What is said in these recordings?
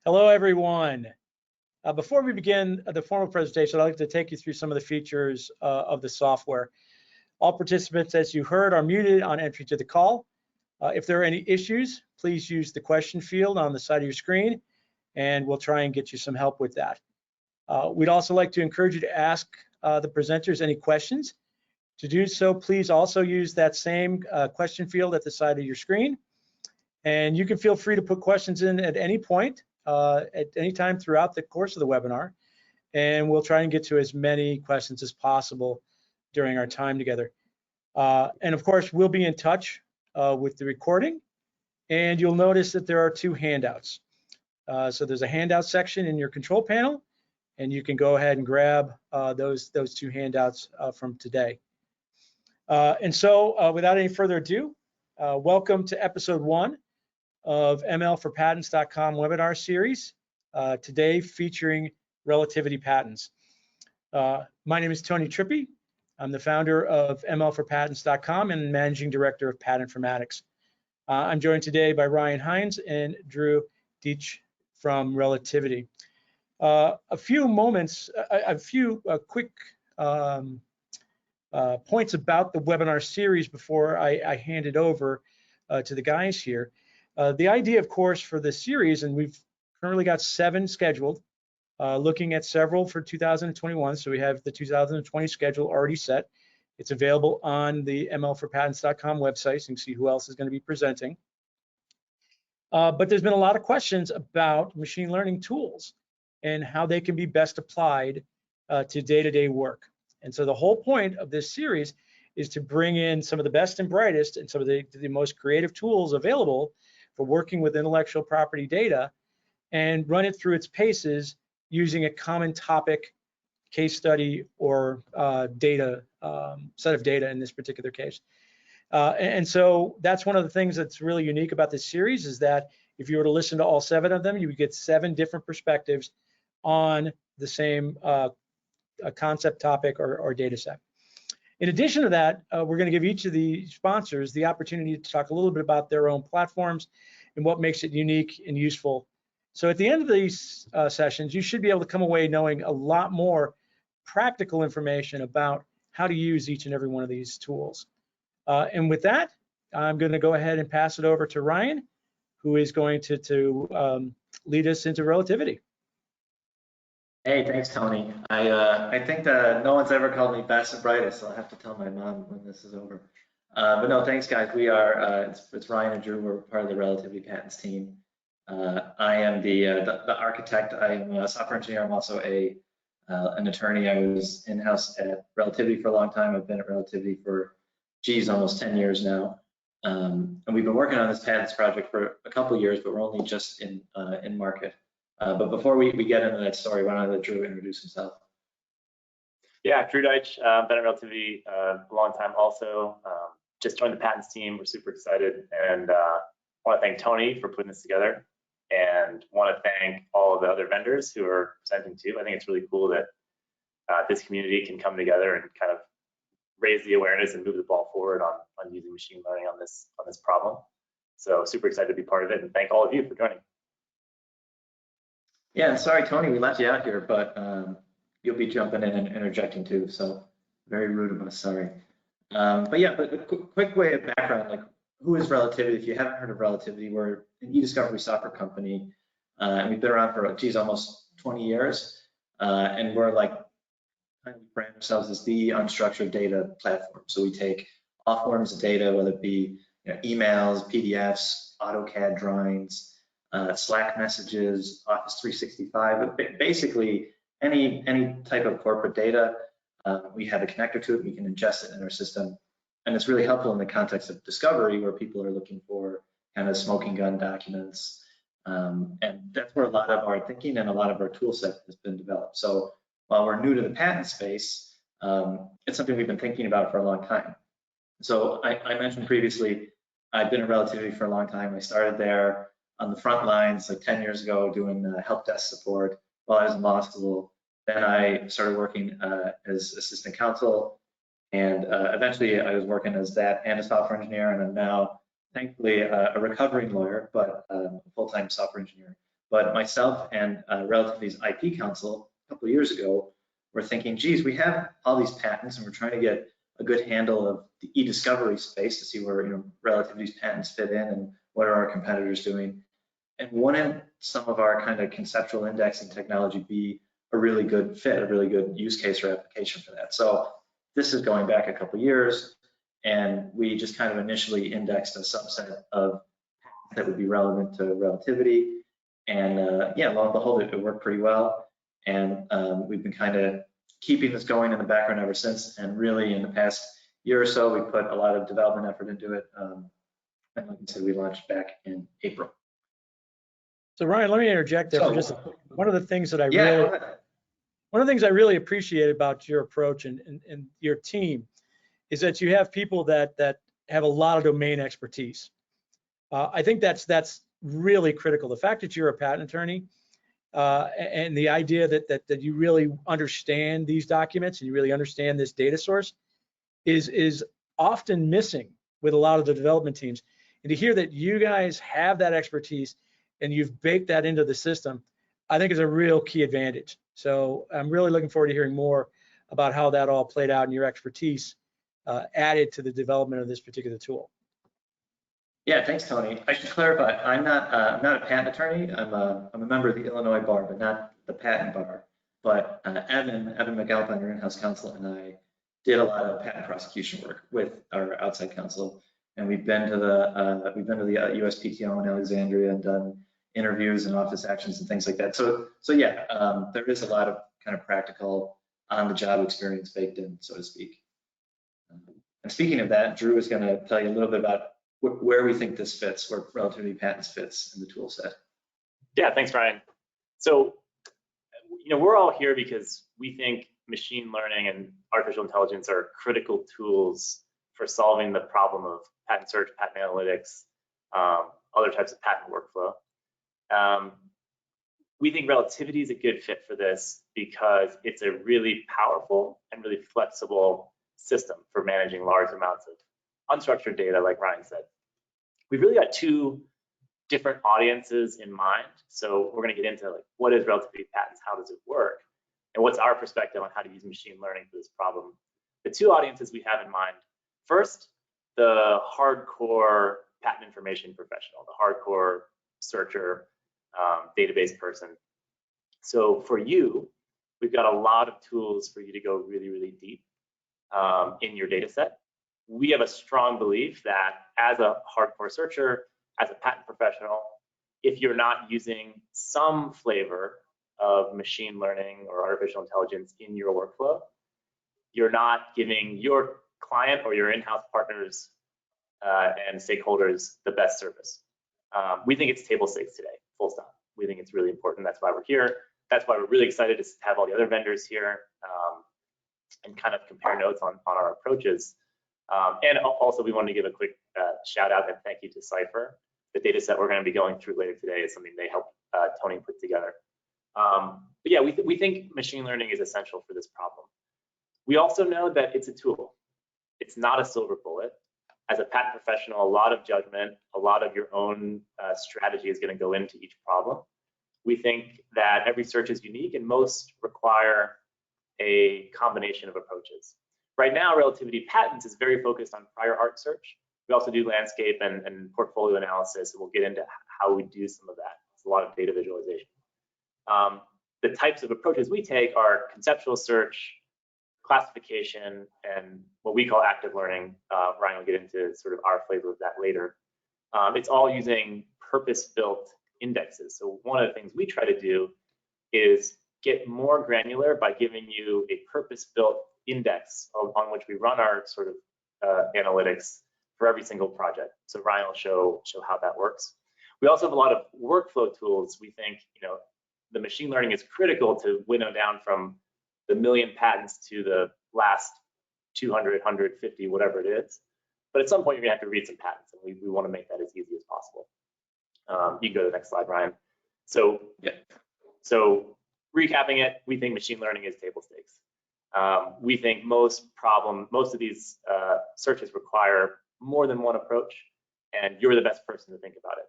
Hello, everyone. Before we begin the formal presentation, I'd like to take you through some of the features of the software. All participants, as you heard, are muted on entry to the call. If there are any issues, please use the question field on the side of your screen, and we'll try and get you some help with that. We'd also like to encourage you to ask the presenters any questions. To do so, please also use that same question field at the side of your screen. And you can feel free to put questions in at any point, at any time throughout the course of the webinar, and we'll try and get to as many questions as possible during our time together. And of course, we'll be in touch with the recording, and you'll notice that there are two handouts. So there's a handout section in your control panel, and you can go ahead and grab those two handouts from today. And so without any further ado, welcome to episode 1 of ML4Patents.com webinar series, today featuring relativity patents. My name is Tony Trippi. I'm the founder of ML4Patents.com and managing director of Patent Informatics. I'm joined today by Ryan Hines and Drew Deitch from Relativity. A few quick points about the webinar series before I hand it over to the guys here. The idea, of course, for this series, and we've currently got 7 scheduled, looking at several for 2021. So we have the 2020 schedule already set. It's available on the ML4Patents.com website, so you can see who else is going to be presenting. But there's been a lot of questions about machine learning tools and how they can be best applied to day-to-day work. And so the whole point of this series is to bring in some of the best and brightest and some of the most creative tools available for working with intellectual property data and run it through its paces using a common topic, case study, or set of data in this particular case. And so that's one of the things that's really unique about this series, is that if you were to listen to all 7 of them, you would get 7 different perspectives on the same concept, topic, or data set. In addition to that, we're going to give each of the sponsors the opportunity to talk a little bit about their own platforms and what makes it unique and useful. So at the end of these sessions, you should be able to come away knowing a lot more practical information about how to use each and every one of these tools. And with that, I'm going to go ahead and pass it over to Ryan, who is going to lead us into relativity. Hey, thanks, Tony. I think that no one's ever called me best and brightest, so I'll have to tell my mom when this is over. But no, thanks, guys. We are, it's Ryan and Drew. We're part of the Relativity Patents team. I am the architect. I'm a software engineer. I'm also an attorney. I was in-house at Relativity for a long time. I've been at Relativity for, almost 10 years now. And we've been working on this patents project for a couple of years, but we're only just in market. But before we get into that story, why don't I let Drew introduce himself? Yeah, Drew Deitch, been at Relativity a long time also. Just joined the patents team. We're super excited, and want to thank Tony for putting this together, and want to thank all of the other vendors who are presenting too. I think it's really cool that this community can come together and kind of raise the awareness and move the ball forward on using machine learning on this problem. So super excited to be part of it, and thank all of you for joining. Yeah, sorry, Tony, we left you out here, but you'll be jumping in and interjecting too, so very rude of us, sorry. But yeah, but a quick way of background, like, who is Relativity? If you haven't heard of Relativity, we're an e-discovery software company, and we've been around for, almost 20 years, and we're like, kind of brand ourselves as the unstructured data platform. So we take all forms of data, whether it be emails, PDFs, AutoCAD drawings, Slack messages, Office 365, basically any type of corporate data. We have a connector to it, we can ingest it in our system. And it's really helpful in the context of discovery, where people are looking for kind of smoking gun documents. And that's where a lot of our thinking and a lot of our tool set has been developed. So while we're new to the patent space, it's something we've been thinking about for a long time. So I mentioned previously, I've been at Relativity for a long time. I started there on the front lines like 10 years ago doing help desk support while I was in law school. Then I started working as assistant counsel, and eventually I was working as that and a software engineer, and I'm now thankfully a recovering lawyer, but a full-time software engineer. But myself and Relativity's IP counsel a couple of years ago were thinking, geez, we have all these patents and we're trying to get a good handle of the e-discovery space to see where Relativity's patents fit in and what are our competitors doing. And wouldn't some of our kind of conceptual indexing technology be a really good fit, a really good use case or application for that? So this is going back a couple of years, and we just kind of initially indexed a subset of that would be relevant to Relativity. And yeah, lo and behold, it worked pretty well. And we've been kind of keeping this going in the background ever since. And really, in the past year or so, we put a lot of development effort into it. And like I said, we launched back in April. So Ryan, let me interject there for just one of the things that I really appreciate about your approach and your team is that you have people that have a lot of domain expertise. I think that's really critical. The fact that you're a patent attorney and the idea that you really understand these documents and you really understand this data source is often missing with a lot of the development teams. And to hear that you guys have that expertise and you've baked that into the system, I think is a real key advantage. So I'm really looking forward to hearing more about how that all played out and your expertise added to the development of this particular tool. Yeah, thanks, Tony. I should clarify, I'm not a patent attorney. I'm a member of the Illinois bar, but not the patent bar. But Evan McAlpine, our in-house counsel, and I did a lot of patent prosecution work with our outside counsel, and we've been to the USPTO in Alexandria and done interviews and office actions and things like that. So yeah, there is a lot of kind of practical on-the-job experience baked in, so to speak. And speaking of that, Drew is going to tell you a little bit about where we think this fits, where Relativity Patents fits in the tool set. Yeah, thanks, Ryan. So, we're all here because we think machine learning and artificial intelligence are critical tools for solving the problem of patent search, patent analytics, other types of patent workflow. We think Relativity is a good fit for this because it's a really powerful and really flexible system for managing large amounts of unstructured data, like Ryan said. We've really got two different audiences in mind. So we're going to get into what is Relativity Patents, how does it work, and what's our perspective on how to use machine learning for this problem. The two audiences we have in mind: first, the hardcore patent information professional, the hardcore searcher, database person. So for you, we've got a lot of tools for you to go really, really deep in your data set. We have a strong belief that as a hardcore searcher, as a patent professional, if you're not using some flavor of machine learning or artificial intelligence in your workflow, you're not giving your client or your in-house partners and stakeholders the best service. We think it's table stakes today, full stop. We think it's really important. That's why we're here. That's why we're really excited to have all the other vendors here and kind of compare notes on our approaches. And also, we wanted to give a quick shout out and thank you to Cypher. The data set we're going to be going through later today is something they helped Tony put together. But yeah, we think machine learning is essential for this problem. We also know that it's a tool. It's not a silver bullet. As a patent professional, a lot of judgment, a lot of your own strategy is going to go into each problem. We think that every search is unique and most require a combination of approaches. Right now, Relativity Patents is very focused on prior art search. We also do landscape and portfolio analysis, and we'll get into how we do some of that. It's a lot of data visualization. The types of approaches we take are conceptual search, classification, and what we call active learning. Ryan will get into sort of our flavor of that later. It's all using purpose-built indexes. So one of the things we try to do is get more granular by giving you a purpose-built index on which we run our sort of analytics for every single project. So Ryan will show how that works. We also have a lot of workflow tools. We think the machine learning is critical to winnow down from the million patents to the last 200, 150, whatever it is. But at some point, you're going to have to read some patents, and we want to make that as easy as possible. You can go to the next slide, Ryan. So, yeah. So recapping it, we think machine learning is table stakes. We think most of these searches require more than one approach, and you're the best person to think about it.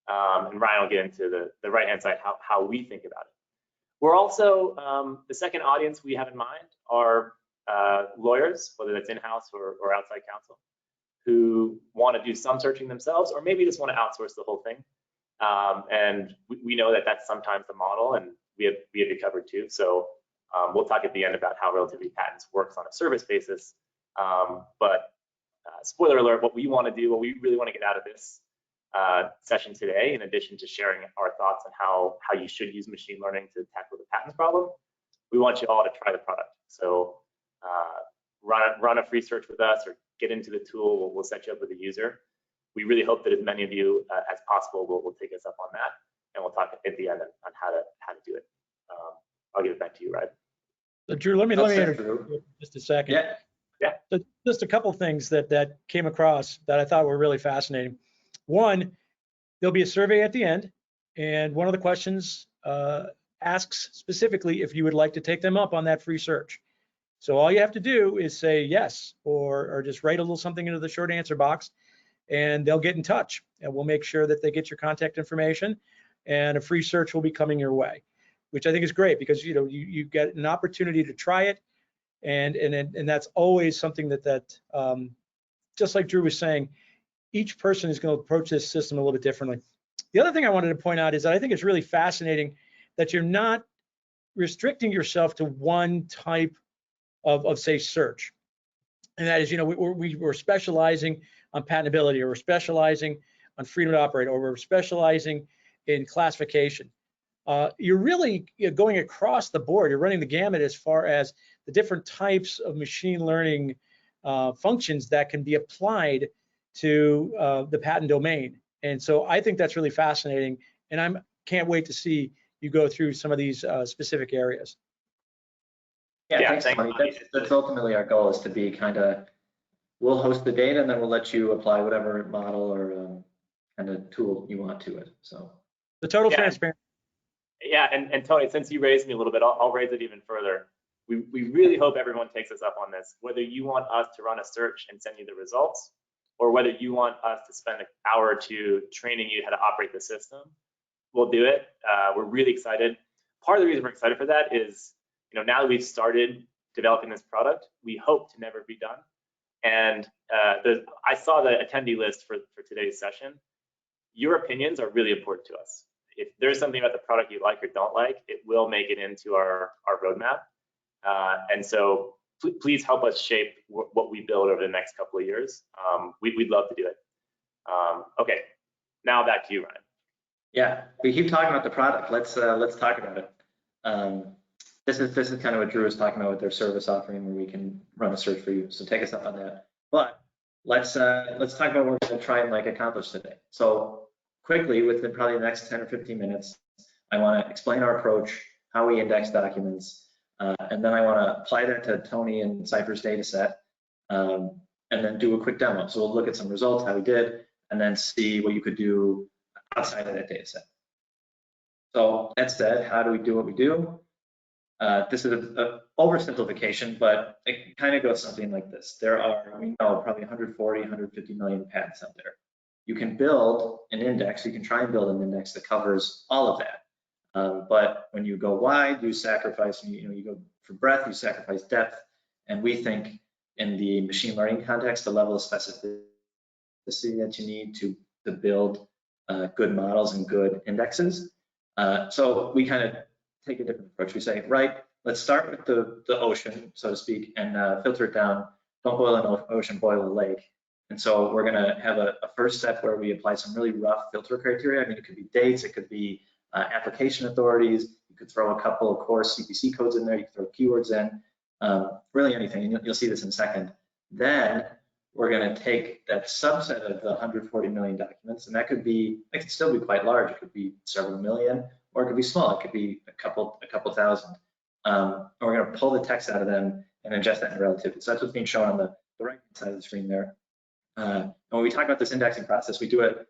And Ryan will get into the right-hand side, how we think about it. We're also, the second audience we have in mind are lawyers, whether that's in-house or outside counsel, who want to do some searching themselves, or maybe just want to outsource the whole thing. And we know that that's sometimes the model, and we have you covered too. So we'll talk at the end about how Relativity Patents works on a service basis. But spoiler alert, what we want to do, what we really want to get out of this session today, in addition to sharing our thoughts on how you should use machine learning to tackle the patents problem, we want you all to try the product. So run a free search with us, or get into the tool. We'll set you up with a user. We really hope that as many of you as possible will take us up on that, and we'll talk at the end on how to do it. I'll give it back to you, Ryan. So Drew, let me interrupt you just a second. Yeah. So just a couple things that came across that I thought were really fascinating. One, there'll be a survey at the end, and one of the questions asks specifically if you would like to take them up on that free search. So all you have to do is say yes, or just write a little something into the short answer box, and they'll get in touch, and we'll make sure that they get your contact information, and a free search will be coming your way, which I think is great, because you get an opportunity to try it, and that's always something that just like Drew was saying, each person is going to approach this system a little bit differently. The other thing I wanted to point out is that I think it's really fascinating that you're not restricting yourself to one type of say search, and that is, we're specializing on patentability, or we're specializing on freedom to operate, or we're specializing in classification. You're really going across the board. You're running the gamut as far as the different types of machine learning functions that can be applied to the patent domain. And so I think that's really fascinating, and I can't wait to see you go through some of these specific areas. Yeah, thanks, Tony. That's ultimately our goal, is to be we'll host the data, and then we'll let you apply whatever model or kind of tool you want to it. So the total transparency. Yeah, and Tony, since you raised me a little bit, I'll raise it even further. We really hope everyone takes us up on this, whether you want us to run a search and send you the results, or whether you want us to spend an hour or two training you how to operate the system. We'll do it. We're really excited. Part of the reason we're excited for that is, now that we've started developing this product, we hope to never be done. And I saw the attendee list for today's session. Your opinions are really important to us. If there's something about the product you like or don't like, it will make it into our roadmap. And so please help us shape what we build over the next couple of years. We'd love to do it. Okay, now back to you, Ryan. Yeah, we keep talking about the product. Let's talk about it. This is kind of what Drew was talking about with their service offering, where we can run a search for you. So take us up on that. But let's talk about what we're going to try and accomplish today. So quickly, within probably the next 10 or 15 minutes, I want to explain our approach, how we index documents, and then I want to apply that to Tony and Cypher's data set, and then do a quick demo. So we'll look at some results, how we did, and then see what you could do outside of that data set. So that said, how do we do what we do? This is an oversimplification, but it kind of goes something like this. There are, we know, probably 140, 150 million patents out there. You can build an index, you can try and build an index that covers all of that. But when you go wide, you sacrifice, you go for breadth, you sacrifice depth. And we think in the machine learning context, the level of specificity that you need to build good models and good indexes. So we kind of take a different approach. We say, right, let's start with the ocean, so to speak, and filter it down. Don't boil an ocean, boil a lake. And so we're going to have a first step where we apply some really rough filter criteria. I mean, it could be dates, it could be application authorities. You could throw a couple of core CPC codes in there. You could throw keywords in, really anything. And you'll see this in a second. Then we're going to take that subset of the 140 million documents, and that could still be quite large. It could be several million, or it could be small. It could be a couple thousand. And we're going to pull the text out of them and ingest that in Relativity. So that's what's being shown on the right side of the screen there. And when we talk about this indexing process, we do it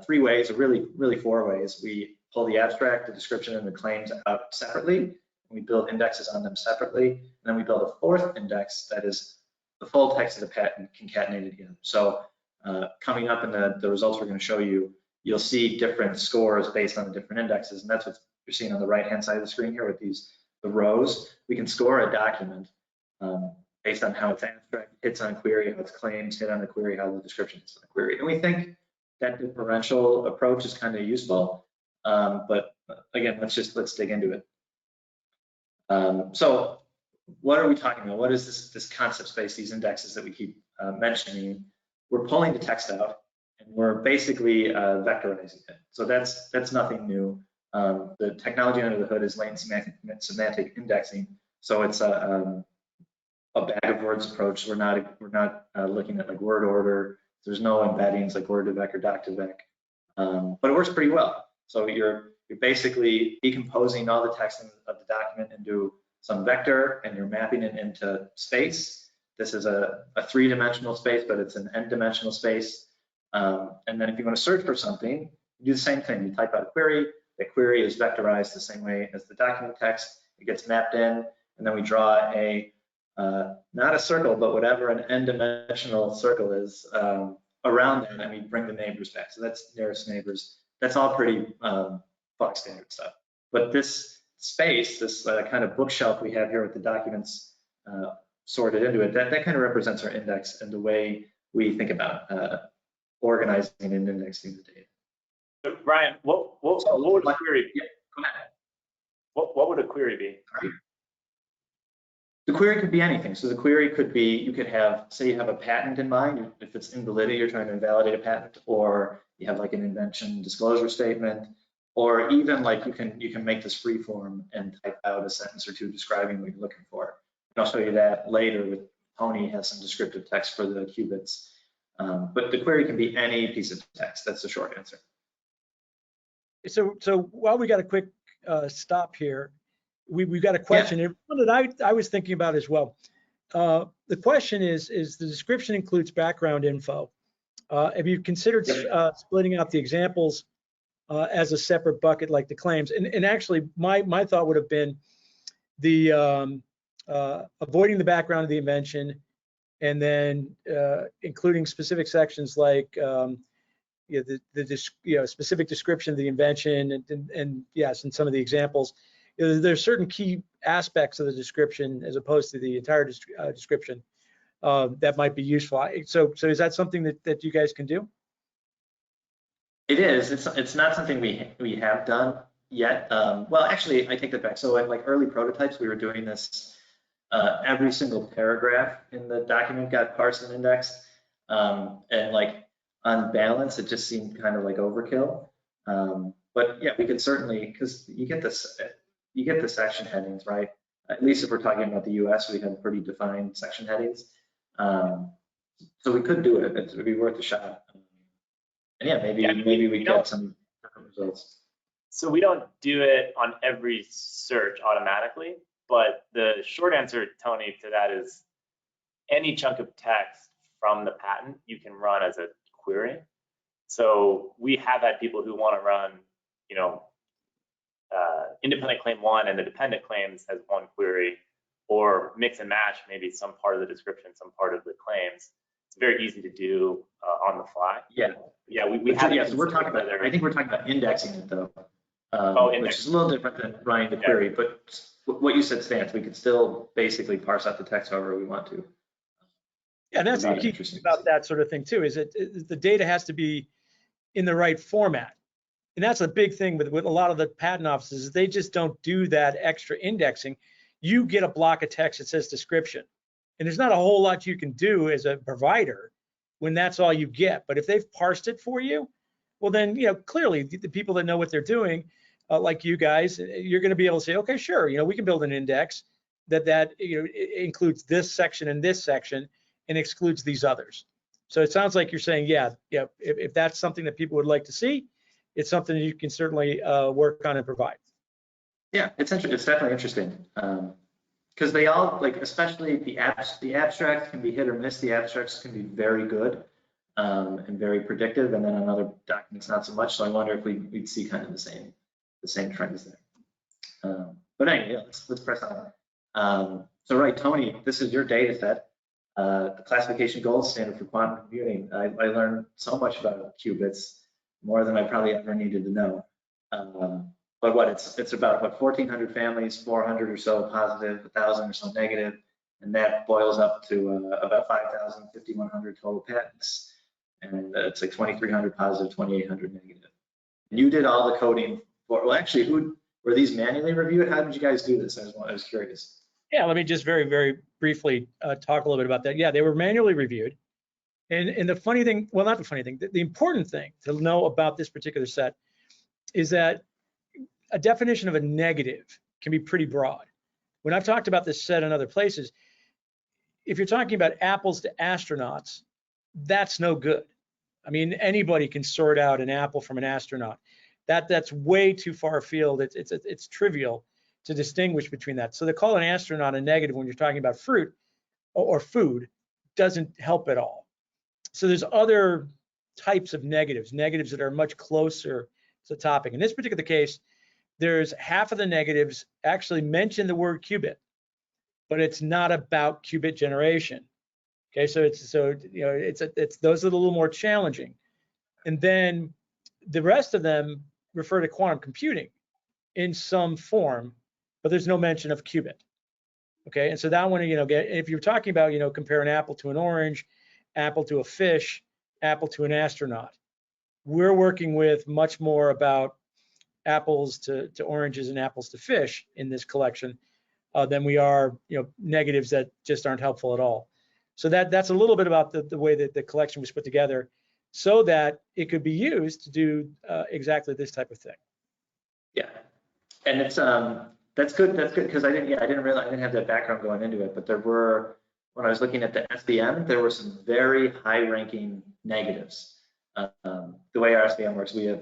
3 ways, or really 4 ways. We pull the abstract, the description, and the claims out separately. We build indexes on them separately. And then we build a 4th index that is the full text of the patent concatenated together. So coming up in the results we're going to show you, you'll see different scores based on the different indexes. And that's what you're seeing on the right-hand side of the screen here with the rows. We can score a document based on how it's abstract, hits on a query, how its claims hit on a query, how the description hits on a query. And we think that differential approach is kind of useful. But again, let's dig into it. So what are we talking about? What is this concept space, these indexes that we keep mentioning? We're pulling the text out and we're basically vectorizing it. So that's nothing new. The technology under the hood is latent semantic indexing. So it's a bag of words approach. We're not looking at like word order. There's no embeddings like word to vec or doc to vec, but it works pretty well. So you're basically decomposing all the text of the document into some vector, and you're mapping it into space. This is a three-dimensional space, but it's an n-dimensional space. And then if you want to search for something, you do the same thing. You type out a query. The query is vectorized the same way as the document text. It gets mapped in, and then we draw a not a circle, but whatever an n-dimensional circle is around that, and we bring the neighbors back. So that's nearest neighbors. That's all pretty Fox standard stuff. But this space, this kind of bookshelf we have here with the documents sorted into it, that kind of represents our index and the way we think about organizing and indexing the data. So Brian, what would a query be? Yeah, go ahead. What would a query be? The query could be anything. So the query could be, you could have, say you have a patent in mind, if it's invalidity, you're trying to invalidate a patent, or you have like an invention disclosure statement, or even like you can make this free form and type out a sentence or two describing what you're looking for. And I'll show you that later with Tony has some descriptive text for the qubits. But the query can be any piece of text. That's the short answer. So while we got a quick stop here, we've got a question here, one that I was thinking about as well. The question is the description includes background info. Have you considered splitting out the examples as a separate bucket like the claims? And actually, my thought would have been the avoiding the background of the invention, and then including specific sections like the specific description of the invention, and yes, and some of the examples. There's certain key aspects of the description as opposed to the entire description that might be useful. So is that something that you guys can do? It is. It's not something we have done yet. Well, actually, I take that back. So in like early prototypes, we were doing this. Every single paragraph in the document got parsed and indexed, and like on balance, it just seemed kind of like overkill. But yeah, we could certainly, because you get the section headings, right? At least if we're talking about the US, we have pretty defined section headings. So we could do it. It would be worth a shot. And yeah, maybe we get some different results. So we don't do it on every search automatically, but the short answer, Tony, to that is any chunk of text from the patent you can run as a query. So we have had people who want to run, independent claim 1 and the dependent claims as one query, or mix and match maybe some part of the description, some part of the claims. It's very easy to do on the fly. Yeah. Yeah, we have. Yeah, so we're talking about. I think we're talking about indexing it though, which is a little different than running the query. But what you said stands. We could still basically parse out the text however we want to. Yeah, and that's the key about that sort of thing too. Is the data has to be in the right format, and that's a big thing with a lot of the patent offices. They just don't do that extra indexing. You get a block of text that says description, and there's not a whole lot you can do as a provider when that's all you get. But if they've parsed it for you, well then, clearly the people that know what they're doing, like you guys, you're going to be able to say, okay, sure, we can build an index that includes this section and this section and excludes these others. So it sounds like you're saying, if that's something that people would like to see, it's something that you can certainly work on and provide. Yeah, it's definitely interesting. Because they all, like, especially the abstracts can be hit or miss. The abstracts can be very good and very predictive, and then on other documents not so much. So I wonder if we'd see kind of the same trends there. But anyway, let's press on. So right, Tony, this is your data set, the classification gold standard for quantum computing. I learned so much about qubits more than I probably ever needed to know. But what it's about 1,400 families, 400 or so positive, 1,000 or so negative, and that boils up to about 5,000, 5,100 total patents, and it's like 2,300 positive, 2,800 negative. And you did all the coding for, well, actually, who were these manually reviewed? How did you guys do this? I was curious. Yeah, let me just very, very briefly talk a little bit about that. Yeah, they were manually reviewed. And the funny thing, well, not the funny thing, the important thing to know about this particular set is that a definition of a negative can be pretty broad. When I've talked about this set in other places, if you're talking about apples to astronauts, that's no good. I mean, anybody can sort out an apple from an astronaut. That's way too far afield. It's trivial to distinguish between that. So to call an astronaut a negative when you're talking about fruit or food doesn't help at all. So there's other types of negatives that are much closer to the topic. In this particular case, there's half of the negatives actually mention the word qubit, but it's not about qubit generation. Okay, so it's those are a little more challenging. And then the rest of them refer to quantum computing in some form, but there's no mention of qubit. Okay, and so that one, if you're talking about, compare an apple to an orange, apple to a fish, apple to an astronaut, we're working with much more about apples to oranges and apples to fish in this collection than we are, negatives that just aren't helpful at all. So that's a little bit about the way that the collection was put together so that it could be used to do exactly this type of thing. Yeah, and it's that's good because I didn't realize I didn't have that background going into it, but there were, when I was looking at the SVM, there were some very high-ranking negatives. The way our SVM works, we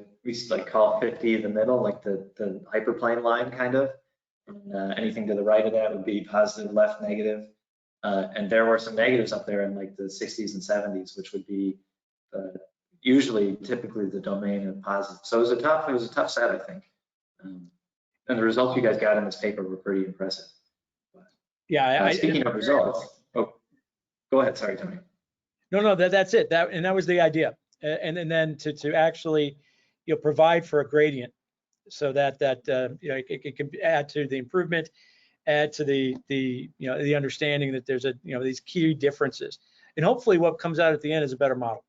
like call 50 the middle, like the hyperplane line kind of, and anything to the right of that would be positive, left, negative, and there were some negatives up there in like the 60s and 70s, which would be typically the domain of positive. So it was a tough set, I think. And the results you guys got in this paper were pretty impressive. Yeah. Speaking of results, oh, go ahead. Sorry, Tony. No, that's it. That was the idea. And then to actually, provide for a gradient so that it can add to the improvement, add to the understanding that there's these key differences, and hopefully what comes out at the end is a better model.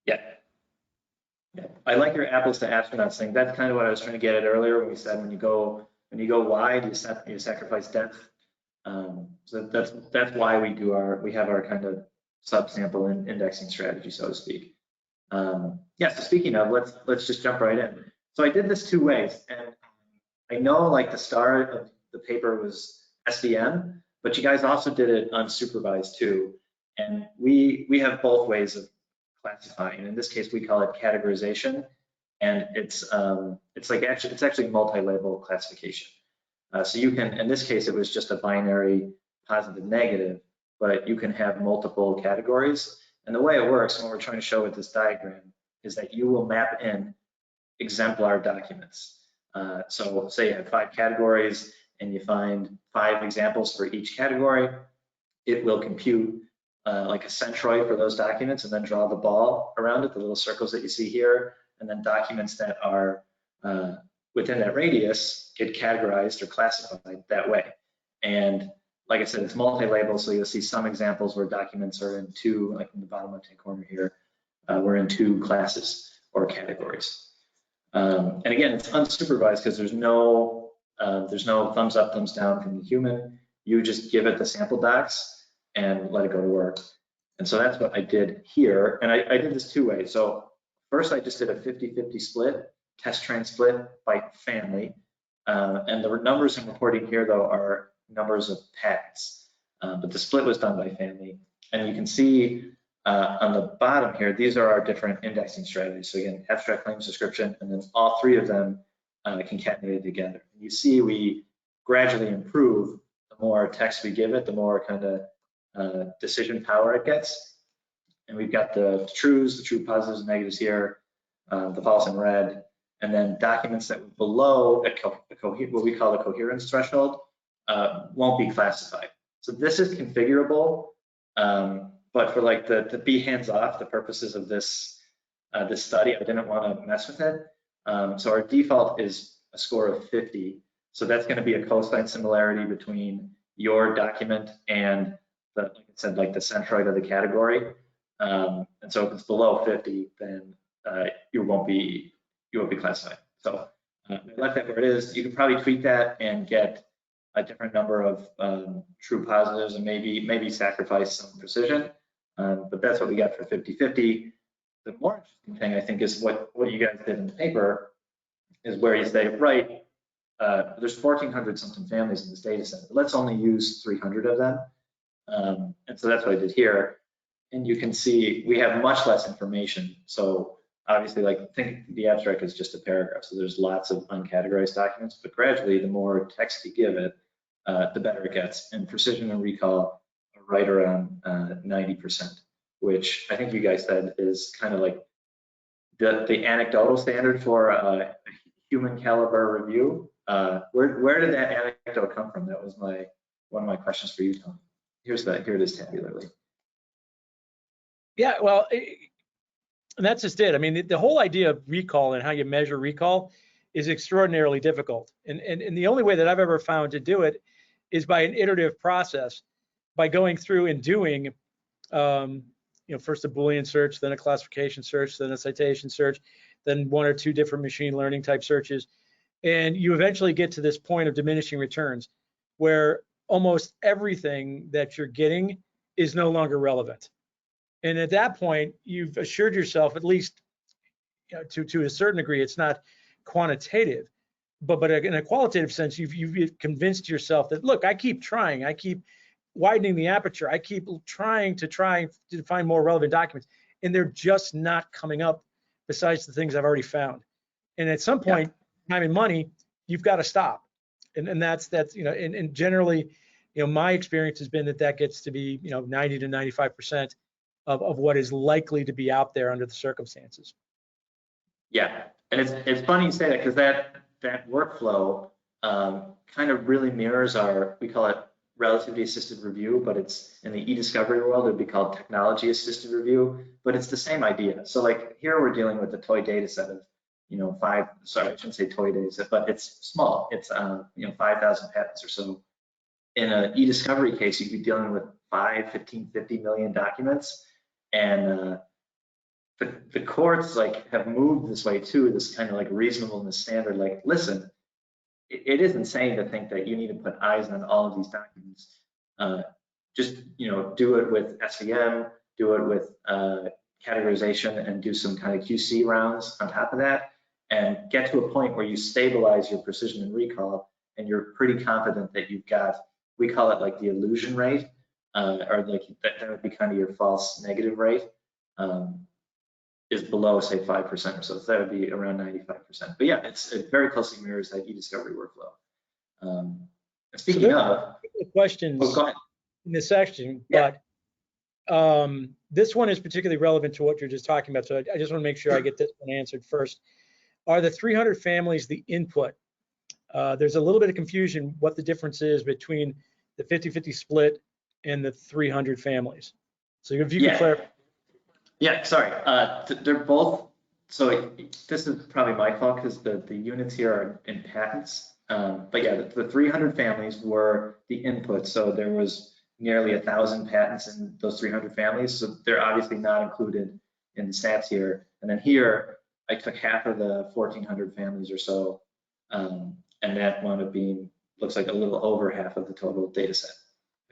Yeah. I like your apples to astronauts thing. That's kind of what I was trying to get at earlier when we said when you go wide, you sacrifice depth. So that's why we have our kind of subsample indexing strategy, so to speak. Yeah. So speaking of, let's just jump right in. So I did this two ways, and I know like the start of the paper was SVM, but you guys also did it unsupervised too. And we have both ways of classifying. In this case, we call it categorization, and it's actually multi-label classification. So you can, in this case, it was just a binary positive negative, but you can have multiple categories. And the way it works, when we're trying to show with this diagram, is that you will map in exemplar documents. So say you have 5 categories and you find 5 examples for each category, it will compute like a centroid for those documents and then draw the ball around it, the little circles that you see here, and then documents that are within that radius get categorized or classified that way. And like I said, it's multi-label, so you'll see some examples where documents are in 2, like in the bottom left-hand corner here, we're in 2 classes or categories. And again, it's unsupervised because there's no thumbs up, thumbs down from the human. You just give it the sample docs and let it go to work. And so that's what I did here. And I did this 2 ways. So first I just did a 50-50 split, test train split by family. And the numbers I'm reporting here though are numbers of patents. But the split was done by family. And you can see on the bottom here, these are our different indexing strategies. So again, abstract claims description, and then all 3 of them concatenated together. You see we gradually improve the more text we give it, the more kind of decision power it gets. And we've got the trues, the true positives and negatives here, the false in red, and then documents that were below what we call the coherence threshold won't be classified. So this is configurable, but for like the be hands off, the purposes of this this study. I didn't want to mess with it. So our default is a score of 50. So that's going to be a cosine similarity between your document and the, like I said, like the centroid of the category. And so if it's below 50, then you won't be classified. So I left that where it is. You can probably tweak that and get a different number of true positives and maybe sacrifice some precision. But that's what we got for 50-50. The more interesting thing, I think, is what you guys did in the paper, is where you say, right, there's 1,400 something families in this data set, but let's only use 300 of them. And so that's what I did here. And you can see we have much less information. So obviously, like, think the abstract is just a paragraph. So there's lots of uncategorized documents, but gradually, the more text you give it, the better it gets. And precision and recall are right around 90%, which I think you guys said is kind of like the anecdotal standard for a human caliber review. Where did that anecdote come from? That was one of my questions for you, Tom. Here it is tabularly. Yeah, well, and that's just it. I mean, the whole idea of recall and how you measure recall is extraordinarily difficult. And the only way that I've ever found to do it is by an iterative process, by going through and doing, first a Boolean search, then a classification search, then a citation search, then one or two different machine learning type searches. And you eventually get to this point of diminishing returns where almost everything that you're getting is no longer relevant. And at that point, you've assured yourself, at least to a certain degree, it's not quantitative, but in a qualitative sense, you've convinced yourself that, look, I keep trying, I keep widening the aperture, I keep trying to find more relevant documents, and they're just not coming up besides the things I've already found. And at some point, time and money, you've got to stop. And that's and generally, my experience has been that gets to be 90 to 95% of what is likely to be out there under the circumstances. Yeah, and it's funny you say that, because that workflow kind of really mirrors we call it relativity assisted review, but it's in the e-discovery world, it'd be called technology assisted review, but it's the same idea. So like here we're dealing with a toy data set of, I shouldn't say toy data set, but it's small. It's 5,000 patents or so. In an e-discovery case, you'd be dealing with 5, 15, 50 million documents. And the courts have moved this way too, this kind of reasonableness standard. Like, listen, it is insane to think that you need to put eyes on all of these documents. Just do it with SVM, do it with categorization, and do some kind of QC rounds on top of that, and get to a point where you stabilize your precision and recall, and you're pretty confident that you've got, we call it the illusion rate, or that would be kind of your false negative rate, is below, say, 5% or so. So that would be around 95%. But yeah, it very closely mirrors that e-discovery workflow. Speaking of questions in this section, but this one is particularly relevant to what you're just talking about. So I just want to make sure I get this one answered first. Are the 300 families the input? There's a little bit of confusion what the difference is between the 50-50 split and the 300 families. So if you could clarify. Yeah, sorry. They're both. So this is probably my fault, because the units here are in patents. But yeah, the 300 families were the input. So there was nearly 1,000 patents in those 300 families. So they're obviously not included in the stats here. And then here, I took half of the 1,400 families or so, and that wound up being, looks like a little over half of the total data set.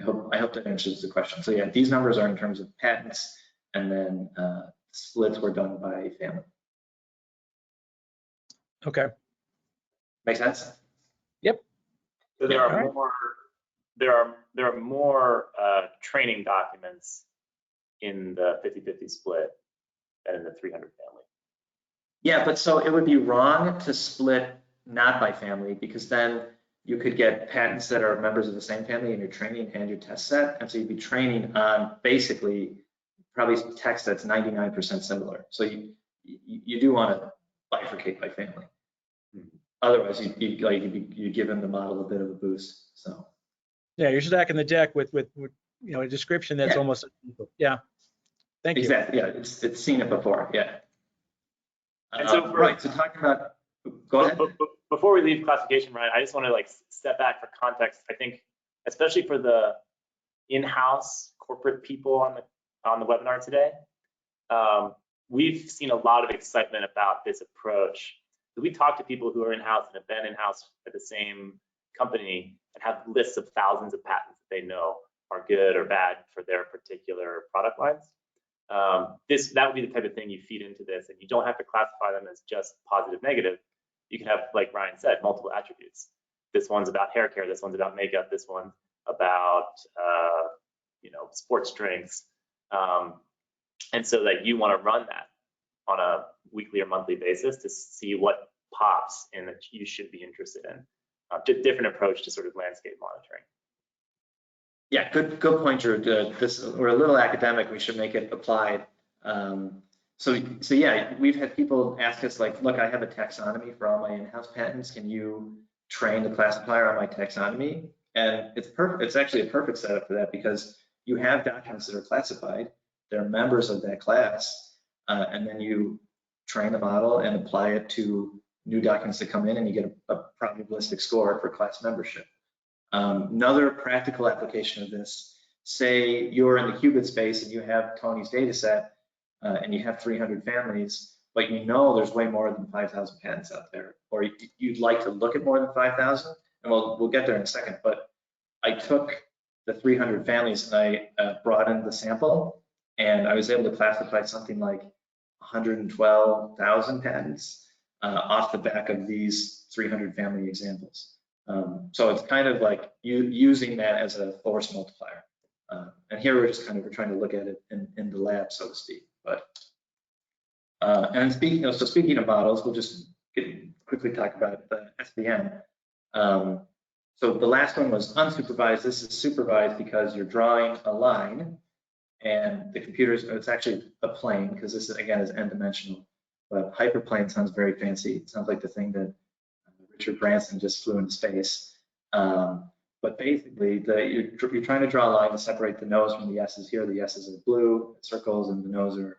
I hope that answers the question. So yeah, these numbers are in terms of patents, and then splits were done by family. Okay. Make sense? Yep. So there are more training documents in the 50-50 split than in the 300 family. Yeah, but so it would be wrong to split not by family, because then you could get patents that are members of the same family in your training and your test set. And so you'd be training on basically probably text that's 99% similar. So you do want to bifurcate by family. Otherwise, you'd give them the model a bit of a boost. So yeah, you're stacking the deck with a description that's almost, yeah. Thank you. Exactly. Yeah, it's seen it before. Yeah. And so right, so talking about, go ahead. Before we leave classification, Ryan, I just want to like step back for context. I think, especially for the in-house corporate people on the webinar today, we've seen a lot of excitement about this approach. We talk to people who are in-house and have been in-house at the same company and have lists of thousands of patents that they know are good or bad for their particular product lines. That would be the type of thing you feed into this, and you don't have to classify them as just positive, negative. You can have, like Ryan said, multiple attributes. This one's about hair care, this one's about makeup, this one's about sports drinks, and so that you want to run that on a weekly or monthly basis to see what pops and that you should be interested in. Just different approach to sort of landscape monitoring. Yeah, good point, Drew. We're a little academic. We should make it applied. So yeah, we've had people ask us like, look, I have a taxonomy for all my in-house patents. Can you train the classifier on my taxonomy? And it's perfect. It's actually a perfect setup for that because you have documents that are classified. They're members of that class, and then you train the model and apply it to new documents that come in, and you get a probabilistic score for class membership. Another practical application of this, say you're in the qubit space and you have Tony's data set and you have 300 families, but you know there's way more than 5,000 patents out there, or you'd like to look at more than 5,000, and we'll get there in a second, but I took the 300 families and I brought in the sample, and I was able to classify something like 112,000 patents off the back of these 300 family examples. So it's kind of like using that as a force multiplier. And here we're trying to look at it in the lab, so to speak. But and speaking of models, we'll just quickly talk about the SVM. So the last one was unsupervised. This is supervised because you're drawing a line, and the computers, it's actually a plane because this is, again, is n-dimensional. But hyperplane sounds very fancy. It sounds like the thing that Richard Branson just flew into space. But basically, you're trying to draw a line to separate the no's from the yeses here. The yeses are blue circles and the no's are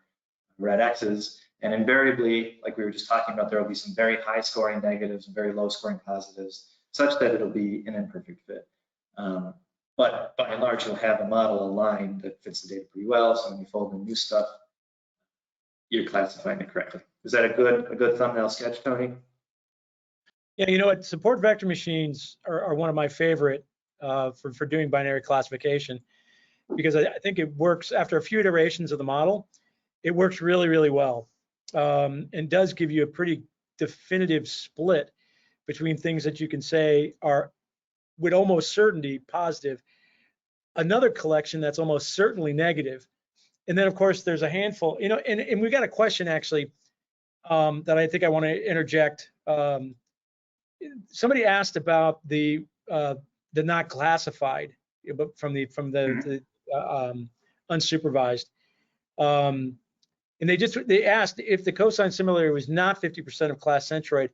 red X's. And invariably, like we were just talking about, there will be some very high scoring negatives and very low scoring positives, such that it'll be an imperfect fit. But by and large, you'll have a model, a line that fits the data pretty well. So when you fold in new stuff, you're classifying it correctly. Is that a good thumbnail sketch, Tony? Yeah, you know what? Support vector machines are one of my favorite for doing binary classification, because I think it works after a few iterations of the model. It works really, really well, and does give you a pretty definitive split between things that you can say are with almost certainty positive, another collection that's almost certainly negative, and then of course there's a handful. And we've got a question actually that I think I want to interject. Somebody asked about the not classified, but from the unsupervised, and they asked if the cosine similarity was not 50% of class centroid,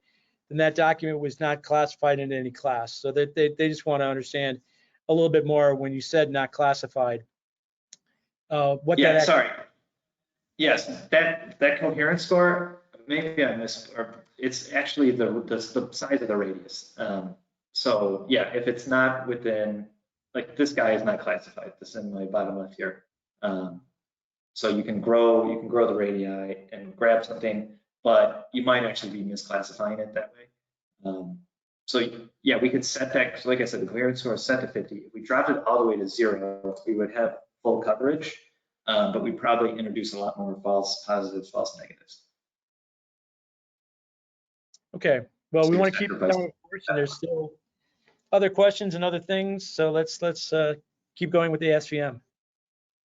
then that document was not classified in any class. So that they just want to understand a little bit more when you said not classified. Yes, that coherence score, maybe I missed, or it's actually the size of the radius. So yeah, if it's not within, like this guy is not classified, this in my bottom left here. So you can grow the radii and grab something, but you might actually be misclassifying it that way. So yeah, we could set that, like I said, the coherence score is set to 50. If we dropped it all the way to 0, we would have full coverage, but we probably introduce a lot more false positives, false negatives. Okay, well, we want to keep it going, of course, and there's still other questions and other things, so let's keep going with the SVM.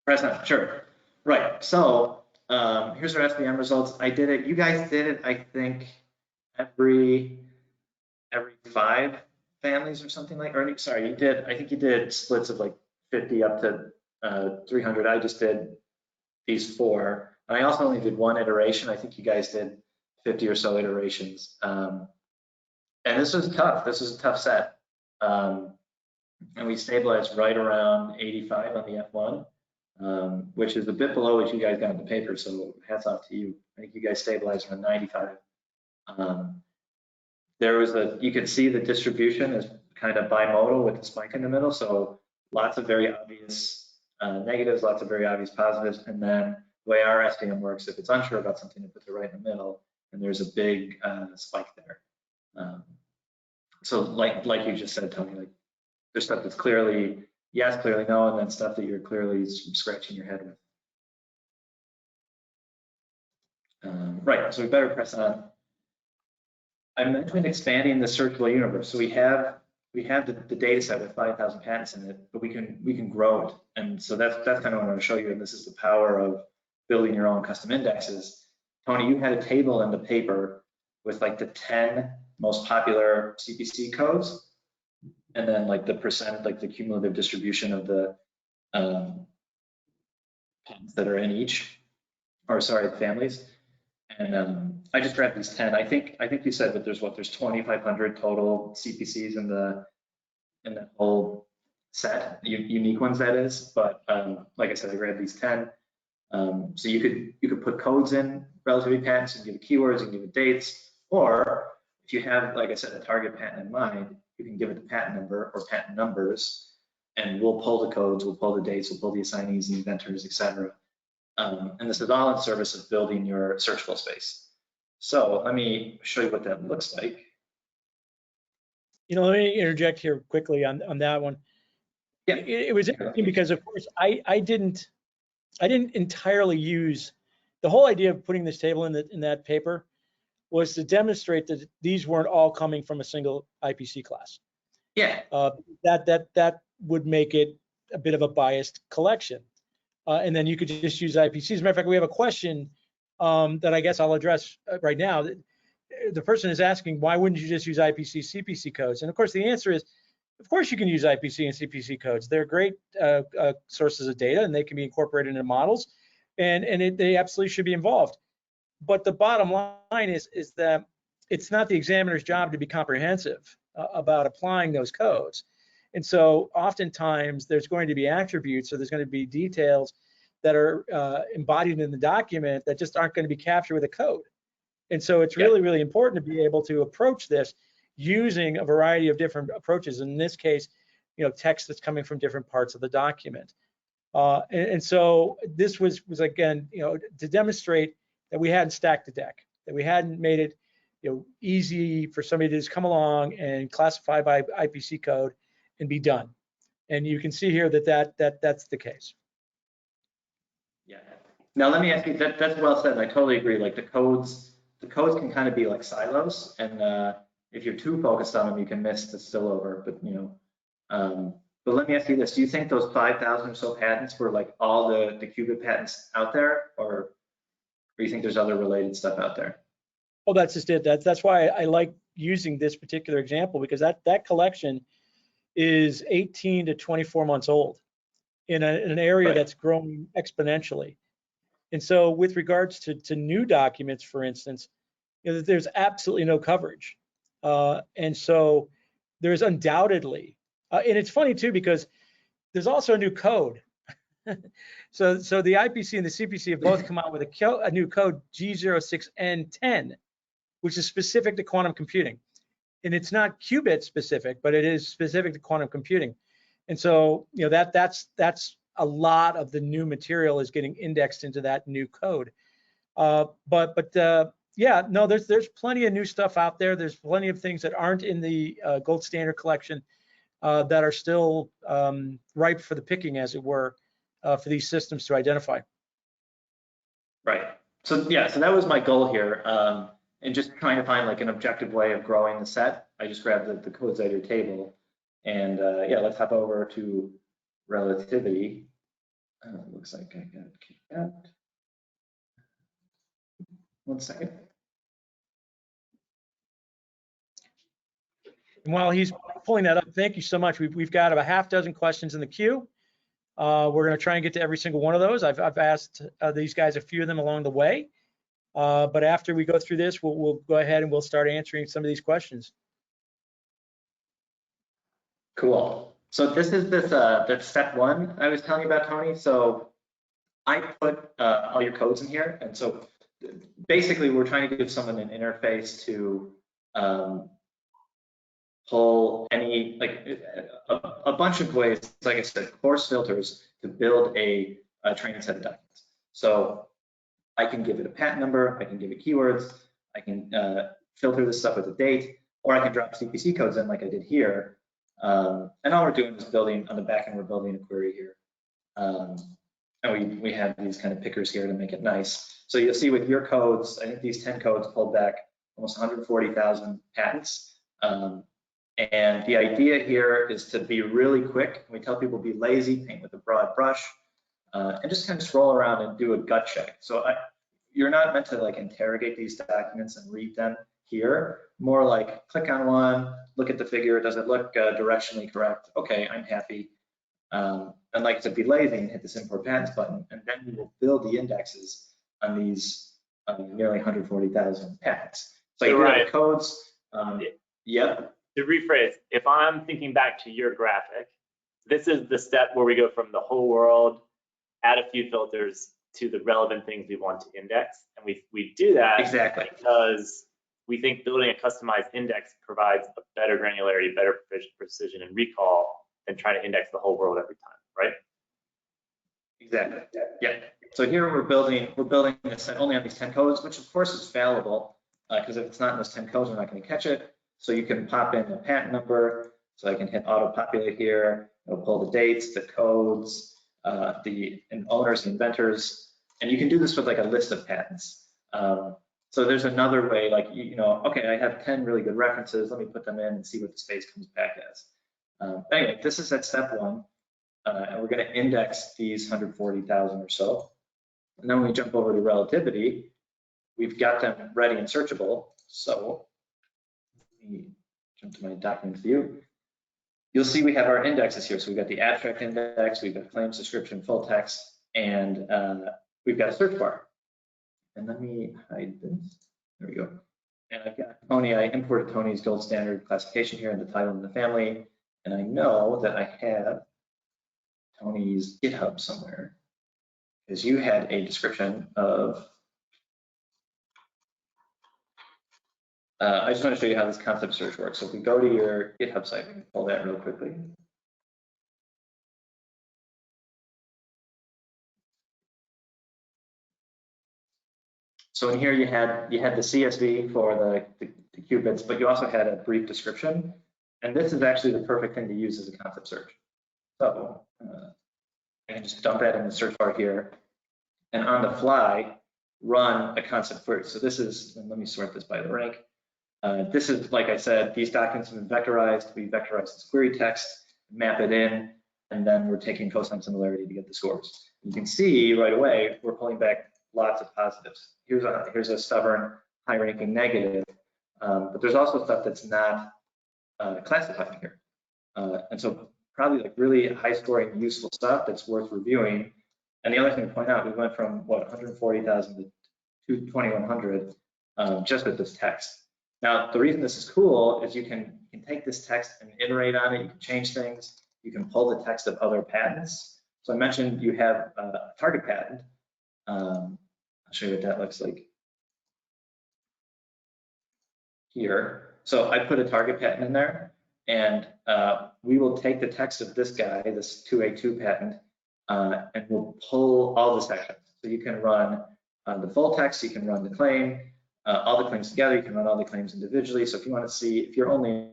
Present, sure. Right, so here's our SVM results. I did it, you guys did it, I think, every 5 families or something like, or sorry, I think you did splits of like 50 up to 300. I just did these 4. And I also only did 1 iteration. I think you guys did 50 or so iterations. And this was tough. This was a tough set. And we stabilized right around 85 on the F1, which is a bit below what you guys got in the paper. So hats off to you. I think you guys stabilized around 95. There was you could see the distribution is kind of bimodal with the spike in the middle. So lots of very obvious negatives, lots of very obvious positives. And then the way our SVM works, if it's unsure about something, it puts it right in the middle, and there's a big spike there. So like you just said, Tony, like there's stuff that's clearly yes, clearly no, and then stuff that you're clearly scratching your head with. Right, so we better press on. I mentioned expanding the searchable universe. So we have the data set with 5,000 patents in it, but we can grow it. And so that's kind of what I want to show you. And this is the power of building your own custom indexes. Tony, you had a table in the paper with like the 10 most popular CPC codes, and then like the percent, like the cumulative distribution of the patents that are in each, or sorry, families. And I just grabbed these 10. I think you said that there's 2,500 total CPCs in the whole set, unique ones that is. But like I said, I grabbed these 10. So you could put codes in relativity patents and give it keywords and give it dates, or if you have, like I said, a target patent in mind, you can give it the patent number or patent numbers, and we'll pull the codes, we'll pull the dates, we'll pull the assignees and inventors, etc. And this is all in service of building your searchable space. So let me show you what that looks like. You know, let me interject here quickly on that one. Yeah, it was interesting because, of course, I didn't entirely use the whole idea of putting this table in that paper was to demonstrate that these weren't all coming from a single IPC class. Yeah. That would make it a bit of a biased collection. And then you could just use IPCs. As a matter of fact, we have a question that I guess I'll address right now. The person is asking, why wouldn't you just use IPC CPC codes? And of course, the answer is, of course you can use IPC and CPC codes. They're great sources of data, and they can be incorporated into models, and they absolutely should be involved. But the bottom line is that it's not the examiner's job to be comprehensive about applying those codes. And so oftentimes there's going to be attributes, or there's going to be details that are embodied in the document that just aren't going to be captured with a code. And so it's really, really important to be able to approach this using a variety of different approaches. In this case, you know, text that's coming from different parts of the document. And so this was again, you know, to demonstrate that we hadn't stacked the deck, that we hadn't made it, you know, easy for somebody to just come along and classify by IPC code and be done. And you can see here that's the case. Yeah. Now let me ask you, that's well said, and I totally agree. Like the codes can kind of be like silos, and if you're too focused on them, you can miss the spillover. But you know, but let me ask you this: do you think those 5,000 or so patents were like all the qubit patents out there, or do you think there's other related stuff out there? Well, that's just it. That's why I like using this particular example, because that collection is 18 to 24 months old in an area Right. that's growing exponentially. And so with regards to new documents, for instance, you know, there's absolutely no coverage. And so there's undoubtedly, and it's funny too, because there's also a new code. So the IPC and the CPC have both come out with a new code, G06N10, which is specific to quantum computing. And it's not qubit specific, but it is specific to quantum computing. And so, you know, that's a lot of the new material is getting indexed into that new code. Yeah, no, there's plenty of new stuff out there. There's plenty of things that aren't in the gold standard collection that are still ripe for the picking, as it were, for these systems to identify. Right. So yeah, so that was my goal here, and just trying to find like an objective way of growing the set. I just grabbed the codes out of your table, and yeah, let's hop over to relativity. Looks like I got kicked out. 1 second. And while he's pulling that up, thank you so much. We've got about half dozen questions in the queue. We're going to try and get to every single one of those. I've asked these guys a few of them along the way, but after we go through this, we'll go ahead and we'll start answering some of these questions. Cool. So this is that's step one I was telling you about, Tony. So I put all your codes in here, and so basically, we're trying to give someone an interface to pull any, like a bunch of ways, like I said, coarse filters to build a training set of documents. So I can give it a patent number, I can give it keywords, I can filter this stuff with a date, or I can drop CPC codes in like I did here. And all we're doing is building, on the back end, we're building a query here. And we have these kind of pickers here to make it nice. So you'll see with your codes, I think these 10 codes pulled back almost 140,000 patents. And the idea here is to be really quick. We tell people be lazy, paint with a broad brush, and just kind of scroll around and do a gut check. So you're not meant to like interrogate these documents and read them here. More like click on one, look at the figure. Does it look directionally correct? Okay, I'm happy. And like to be lazy and hit this import patents button, and then we will build the indexes on these nearly 140,000 patents. So you have the codes. Yep. To rephrase, if I'm thinking back to your graphic, this is the step where we go from the whole world, add a few filters to the relevant things we want to index. And we do that exactly because we think building a customized index provides a better granularity, better precision and recall than trying to index the whole world every time, right? Exactly. Yeah. So here we're building this only on these 10 codes, which of course is fallible, because if it's not in those 10 codes, we're not going to catch it. So you can pop in a patent number. So I can hit auto populate here. It'll pull the dates, the codes, the owners, the inventors, and you can do this with like a list of patents. So there's another way, like, okay, I have 10 really good references. Let me put them in and see what the space comes back as. Anyway, this is at step one, and we're going to index these 140,000 or so. And then when we jump over to relativity, we've got them ready and searchable. So let me jump to my document view. You'll see we have our indexes here. So we've got the abstract index, we've got claims description, full text, and we've got a search bar. And let me hide this. There we go. And I've got Tony. I imported Tony's gold standard classification here in the title and the family. And I know that I have Tony's GitHub somewhere, because you had a description of, I just want to show you how this concept search works. So if we go to your GitHub site, we can pull that real quickly. So in here you had the CSV for the qubits, but you also had a brief description. And this is actually the perfect thing to use as a concept search. So I can just dump that in the search bar here, and on the fly, run a concept query. So this is, and let me sort this by the rank. This is, like I said, these documents have been vectorized. We vectorize this query text, map it in, and then we're taking cosine similarity to get the scores. You can see right away, we're pulling back lots of positives. Here's a stubborn, high-ranking negative, but there's also stuff that's not classified here. And so probably like really high-scoring, useful stuff that's worth reviewing. And the other thing to point out, we went from what 140,000 to 2,100 just with this text. Now, the reason this is cool is you can take this text and iterate on it. You can change things. You can pull the text of other patents. So I mentioned you have a target patent. I'll show you what that looks like here. So I put a target patent in there, and we will take the text of this guy, this 2A2 patent, and we'll pull all the sections. So you can run the full text, you can run the claim, all the claims together, you can run all the claims individually. So if you want to see, if you're only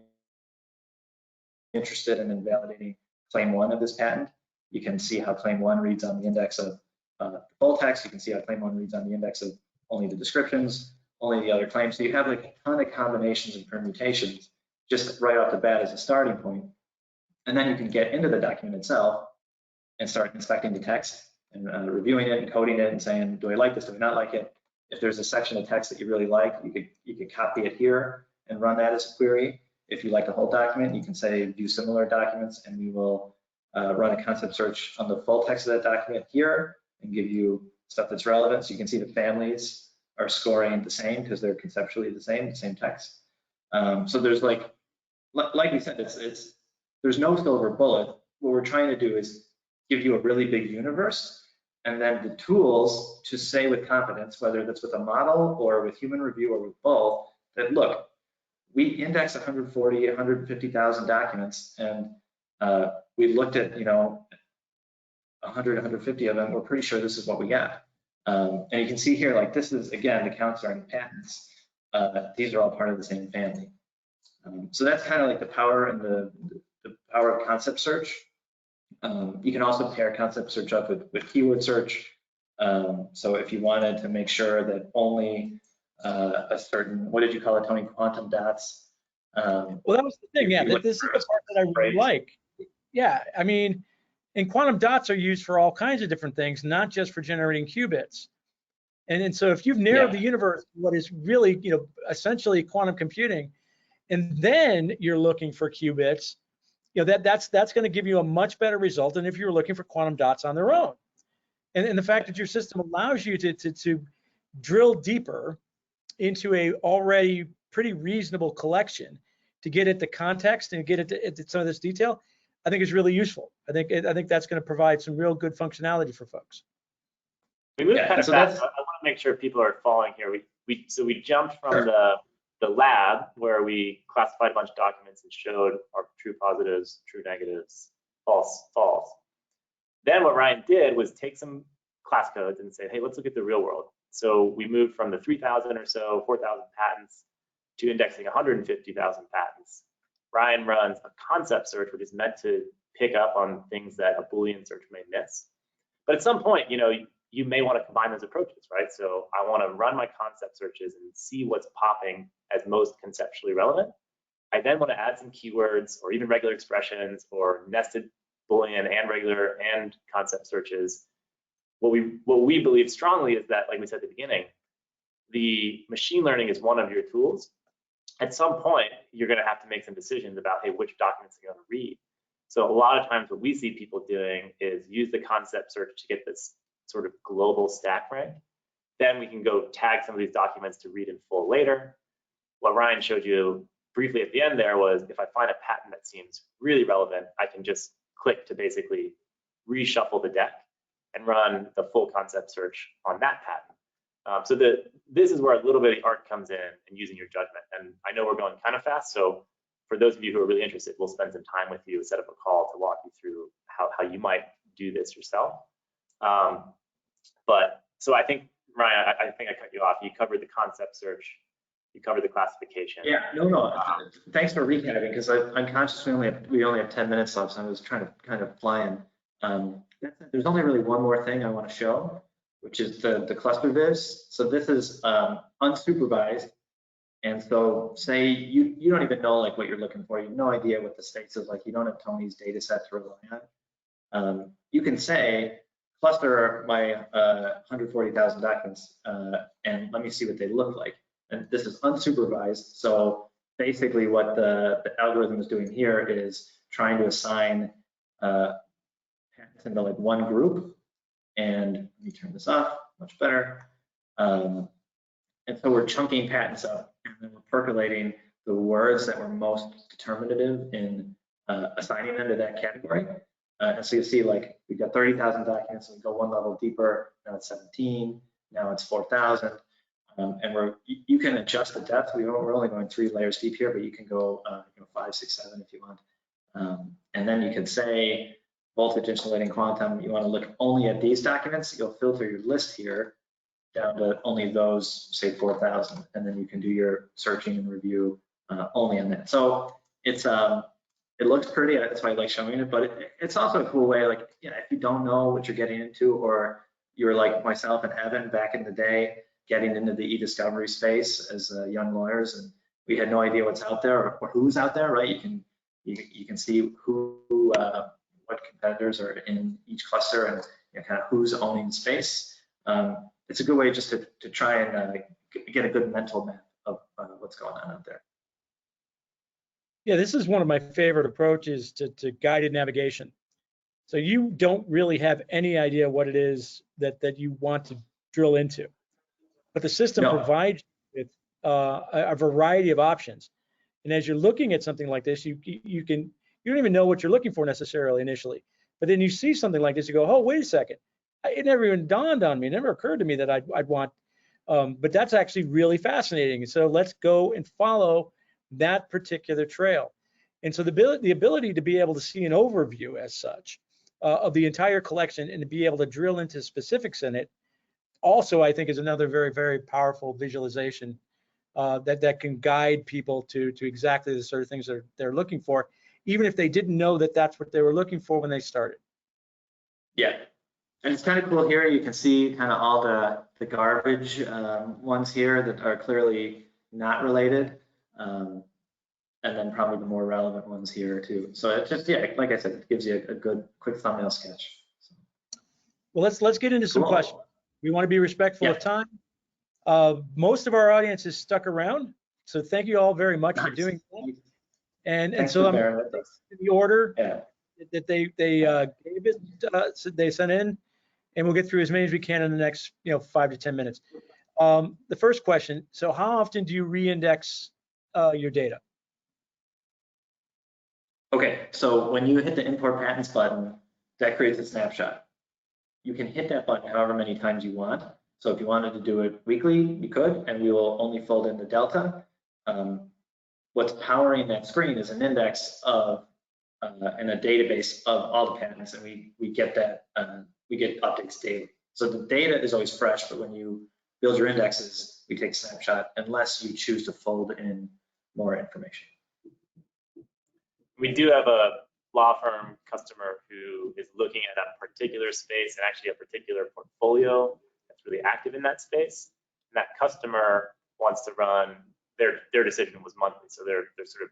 interested in invalidating claim 1 of this patent, you can see how claim 1 reads on the index of the full text. You can see how claim 1 reads on the index of only the descriptions, only the other claims. So you have like a ton of combinations and permutations just right off the bat as a starting point. And then you can get into the document itself and start inspecting the text and reviewing it and coding it and saying, do I like this, do I not like it? If there's a section of text that you really like, you could copy it here and run that as a query. If you like the whole document, you can say view similar documents, and we will run a concept search on the full text of that document here and give you stuff that's relevant. So you can see the families are scoring the same because they're conceptually the same text. So there's like we said, there's no silver bullet. What we're trying to do is give you a really big universe and then the tools to say with confidence, whether that's with a model or with human review or with both, that look, we index 140, 150,000 documents, and we looked at 100, 150 of them. We're pretty sure this is what we got. And you can see here, like this is again the counts are in patents. These are all part of the same family. So that's kind of like the power and the power of concept search. You can also pair concept search up with keyword search. So if you wanted to make sure that only a certain, what did you call it, Tony, quantum dots? Well, that was the thing, yeah, this is the part that I really like. Yeah, I mean, and quantum dots are used for all kinds of different things, not just for generating qubits. And so if you've narrowed the universe, what is really, essentially quantum computing, and then you're looking for qubits, that's going to give you a much better result than if you were looking for quantum dots on their own. And the fact that your system allows you to drill deeper into a already pretty reasonable collection to get at the context and get at some of this detail, I think is really useful. I think that's going to provide some real good functionality for folks. We moved kind of fast. I want to make sure people are following here. So we jumped from the lab where we classified a bunch of documents and showed our true positives, true negatives, false. Then what Ryan did was take some class codes and say, hey, let's look at the real world. So we moved from the 3,000 or so, 4,000 patents to indexing 150,000 patents. Ryan runs a concept search, which is meant to pick up on things that a Boolean search may miss. But at some point, you may want to combine those approaches, right? So I want to run my concept searches and see what's popping as most conceptually relevant. I then want to add some keywords or even regular expressions or nested Boolean and regular and concept searches. What we believe strongly is that, like we said at the beginning, the machine learning is one of your tools. At some point, you're going to have to make some decisions about, hey, which documents are you going to read? So a lot of times what we see people doing is use the concept search to get this sort of global stack rank. Then we can go tag some of these documents to read in full later. What Ryan showed you briefly at the end there was if I find a patent that seems really relevant, I can just click to basically reshuffle the deck and run the full concept search on that patent. So this is where a little bit of art comes in and using your judgment. And I know we're going kind of fast, so for those of you who are really interested, we'll spend some time with you, set up a call to walk you through how you might do this yourself. But so I think, Ryan, I think I cut you off. You covered the concept search, you covered the classification. Yeah, no. Thanks for recapping, because I'm conscious we only have 10 minutes left, so I was trying to kind of fly in. There's only really one more thing I want to show, which is the cluster viz. So this is unsupervised. And so say you don't even know like what you're looking for. You have no idea what the space is like. You don't have Tony's data set to rely on. You can say, cluster my 140,000 documents and let me see what they look like. And this is unsupervised. So basically what the algorithm is doing here is trying to assign patents into like one group. And let me turn this off, much better. And so we're chunking patents up, and then we're percolating the words that were most determinative in assigning them to that category. And so you see, like, we've got 30,000 documents, and we go one level deeper. Now it's 17. Now it's 4,000. And you can adjust the depth. We're only going 3 layers deep here, but you can go 5, 6, 7 if you want. And then you can say voltage insulating quantum. You want to look only at these documents. You'll filter your list here down to only those, say 4,000, and then you can do your searching and review only on that. So it's it looks pretty. That's why I like showing it, but it's also a cool way. Like, if you don't know what you're getting into, or you're like myself and Evan back in the day, getting into the e-discovery space as young lawyers, and we had no idea what's out there or who's out there, right? You can see what competitors are in each cluster and kind of who's owning the space. It's a good way just to try and get a good mental map of what's going on out there. Yeah, this is one of my favorite approaches to guided navigation. So you don't really have any idea what it is that you want to drill into, but the system provides you with a variety of options. And as you're looking at something like this, you don't even know what you're looking for necessarily initially, but then you see something like this, you go, oh, wait a second, it never even dawned on me. It never occurred to me that I'd want, but that's actually really fascinating. So let's go and follow that particular trail. And so the ability to be able to see an overview as such of the entire collection and to be able to drill into specifics in it also, I think, is another very, very powerful visualization that can guide people to exactly the sort of things that they're looking for, even if they didn't know that that's what they were looking for when they started. Yeah, and it's kind of cool here. You can see kind of all the garbage ones here that are clearly not related, and then probably the more relevant ones here too. So it just, yeah, like I said, it gives you a good quick thumbnail sketch. So, Well, let's get into some cool. questions. We want to be respectful of time. Most of our audience is stuck around, so thank you all very much for doing that. And so I'm in the order that they gave it, so they sent in, and we'll get through as many as we can in the next 5 to 10 minutes. The first question: so how often do you re-index your data? Okay, so when you hit the import patents button, that creates a snapshot. You can hit that button however many times you want. So if you wanted to do it weekly, you could, and we will only fold in the delta. What's powering that screen is an index of in a database of all the patents, and we get that we get updates daily. So the data is always fresh, but when you build your indexes, we take a snapshot unless you choose to fold in more information. We do have a law firm customer who is looking at a particular space and actually a particular portfolio that's really active in that space. And that customer wants to run their decision was monthly, so they're sort of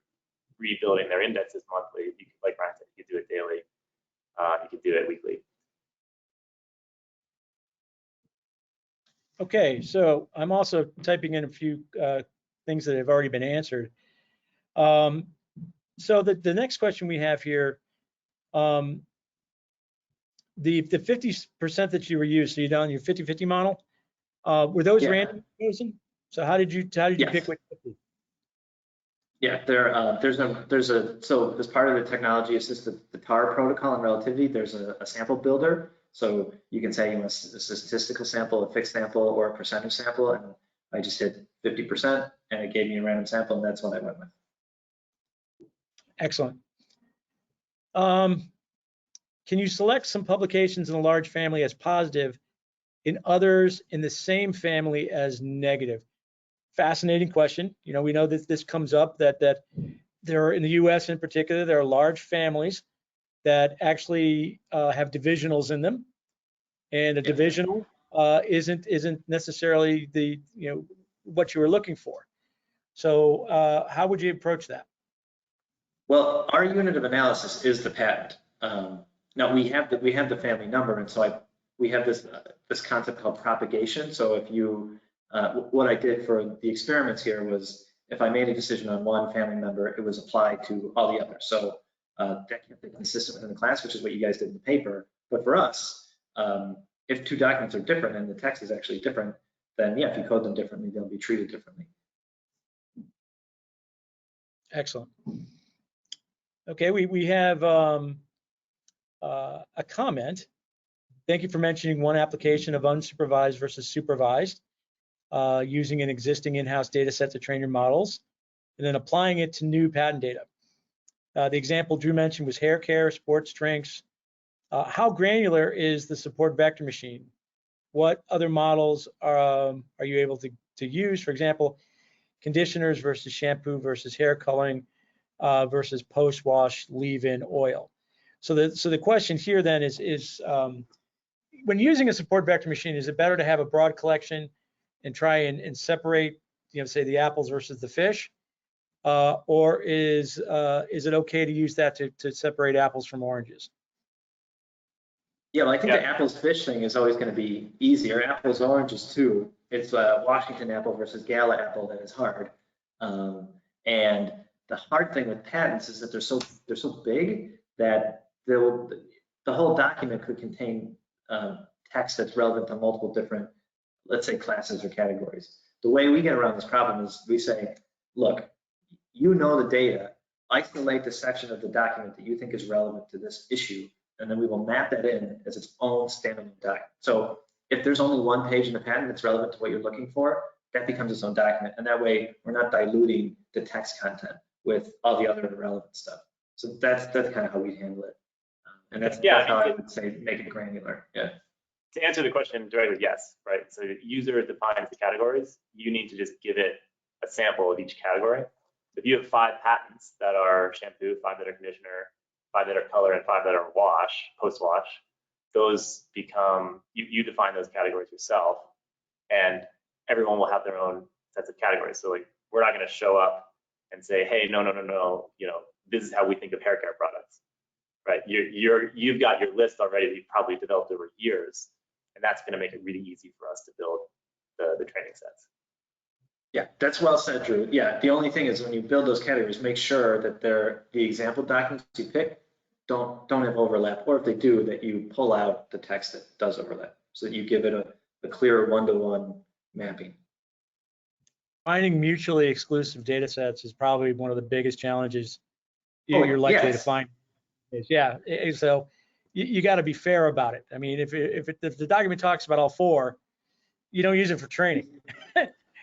rebuilding their indexes monthly. You could, like Ryan said, you could do it daily, you could do it weekly. Okay, so I'm also typing in a few things that have already been answered. So the next question we have here, the 50% that you were used, so you're down your 50-50 model, were those random chosen? So how did you pick which 50? Yeah, so as part of the technology assisted the TAR protocol in Relativity, there's a sample builder. So you can say you want a statistical sample, a fixed sample, or a percentage sample, and I just hit 50%, and it gave me a random sample, and that's what I went with. Excellent. Can you select some publications in a large family as positive and others in the same family as negative? Fascinating question. We know that this comes up that there are, in the US in particular, there are large families that actually have divisionals in them, and a divisional isn't necessarily the what you were looking for. So how would you approach that? Well, our unit of analysis is the patent. Now we have the family number, and so we have this concept called propagation. So if you what I did for the experiments here was, if I made a decision on one family member, it was applied to all the others. So that kept it consistent within the class, which is what you guys did in the paper. But for us, if two documents are different and the text is actually different, then yeah, if you code them differently, they'll be treated differently. Excellent. Okay, we have a comment. Thank you for mentioning one application of unsupervised versus supervised, using an existing in-house data set to train your models, and then applying it to new patent data. The example Drew mentioned was hair care, sports drinks. How granular is the support vector machine? What other models are you able to use? For example, conditioners versus shampoo versus hair coloring versus post-wash leave-in oil. So the question here then is when using a support vector machine, is it better to have a broad collection and try and separate, say the apples versus the fish, or is it okay to use that to separate apples from oranges? Yeah, well, I think the apples fish thing is always going to be easier. Apples oranges too. It's Washington apple versus Gala apple that is hard. And the hard thing with patents is that they're so big that the whole document could contain text that's relevant to multiple different, let's say, classes or categories. The way we get around this problem is we say, look, you know the data, isolate the section of the document that you think is relevant to this issue, and then we will map that in as its own standalone document. So if there's only one page in the patent that's relevant to what you're looking for, that becomes its own document. And that way we're not diluting the text content with all the other relevant stuff. So that's kind of how we handle it. And that's how I would say make it granular. Yeah. To answer the question directly, yes, right? So the user defines the categories. You need to just give it a sample of each category. If you have 5 patents that are shampoo, 5 that are conditioner, 5 that are color, and 5 that are wash, post-wash, those become, you define those categories yourself, and everyone will have their own sets of categories. So like, we're not going to show up and say, hey, no, this is how we think of hair care products, right? You've got your list already that you've probably developed over years, and that's going to make it really easy for us to build the training sets. Yeah, that's well said, Drew. Yeah, the only thing is when you build those categories, make sure that the example documents you pick don't have overlap, or if they do, that you pull out the text that does overlap, so that you give it a clearer one-to-one mapping. Finding mutually exclusive data sets is probably one of the biggest challenges you're likely to find. Yeah, so you got to be fair about it. I mean, if the document talks about all 4, you don't use it for training.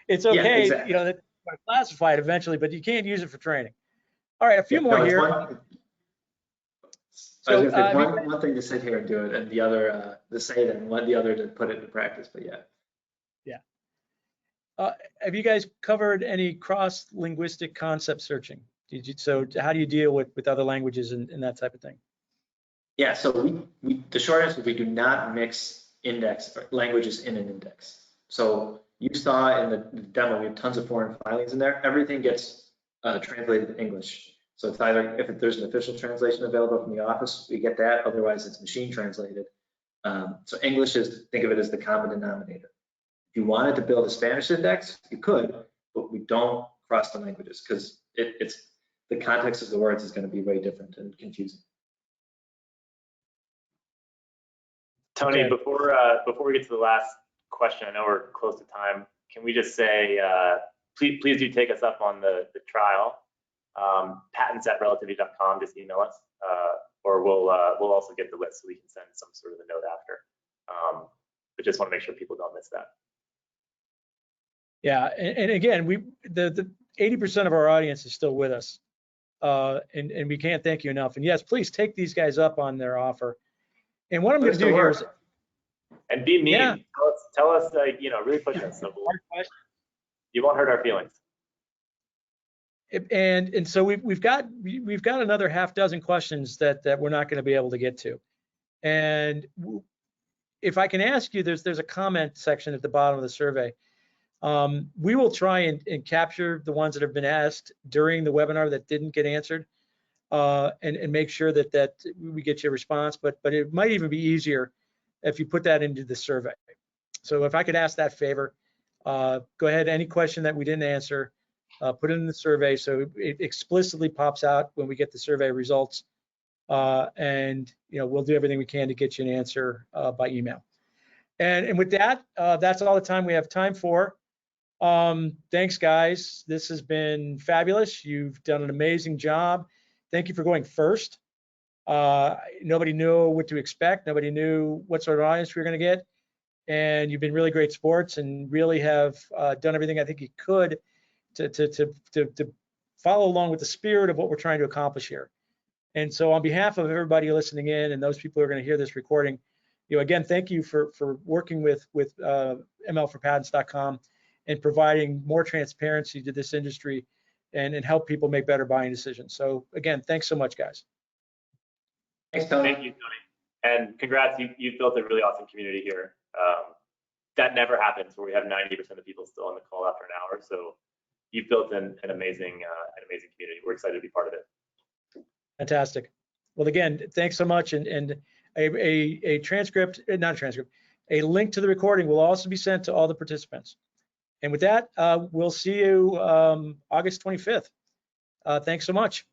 It's okay, exactly. That's classified eventually, but you can't use it for training. All right, a few more here. One thing to sit here and do it, and the other to say it, and the other to put it into practice. But yeah. Yeah. Have you guys covered any cross-linguistic concept searching? So how do you deal with other languages and that type of thing? Yeah. So the short answer is we do not mix index languages in an index. So you saw in the demo, we have tons of foreign filings in there. Everything gets translated to English. So it's either, if there's an official translation available from the office, we get that. Otherwise, it's machine translated. So English think of it as the common denominator. If you wanted to build a Spanish index, you could, but we don't cross the languages because it's the context of the words is going to be way different and confusing. Tony, okay. Before we get to the last question, I know we're close to time. Can we just say, please do take us up on the trial. Patents@relativity.com. Just email us, or we'll also get the list so we can send some sort of a note after. But just want to make sure people don't miss that. Yeah, and again, the 80% of our audience is still with us, and we can't thank you enough. And yes, please take these guys up on their offer. And what I'm going to do here is, and be mean. Yeah. Tell us, really push us. So you won't hurt our feelings. And so we've got another half dozen questions that we're not going to be able to get to. And if I can ask you, there's a comment section at the bottom of the survey. We will try and capture the ones that have been asked during the webinar that didn't get answered, and make sure that we get you a response. But it might even be easier if you put that into the survey. So if I could ask that favor, go ahead. Any question that we didn't answer, put it in the survey so it explicitly pops out when we get the survey results. And we'll do everything we can to get you an answer by email. And with that, that's all the time we have time for. Thanks, guys. This has been fabulous. You've done an amazing job. Thank you for going first. Nobody knew what to expect. Nobody knew what sort of audience we were going to get. And you've been really great sports and really have done everything I think you could to follow along with the spirit of what we're trying to accomplish here. And so on behalf of everybody listening in and those people who are going to hear this recording, again, thank you for working with ML4Patents.com and providing more transparency to this industry and help people make better buying decisions. So again, thanks so much, guys. Thanks, Tony. Thank you, Tony. And congrats, you've built a really awesome community here. That never happens where we have 90% of the people still on the call after an hour. So you've built an amazing community. We're excited to be part of it. Fantastic. Well, again, thanks so much. And a transcript, not a transcript, a link to the recording will also be sent to all the participants. And with that, we'll see you August 25th. Thanks so much.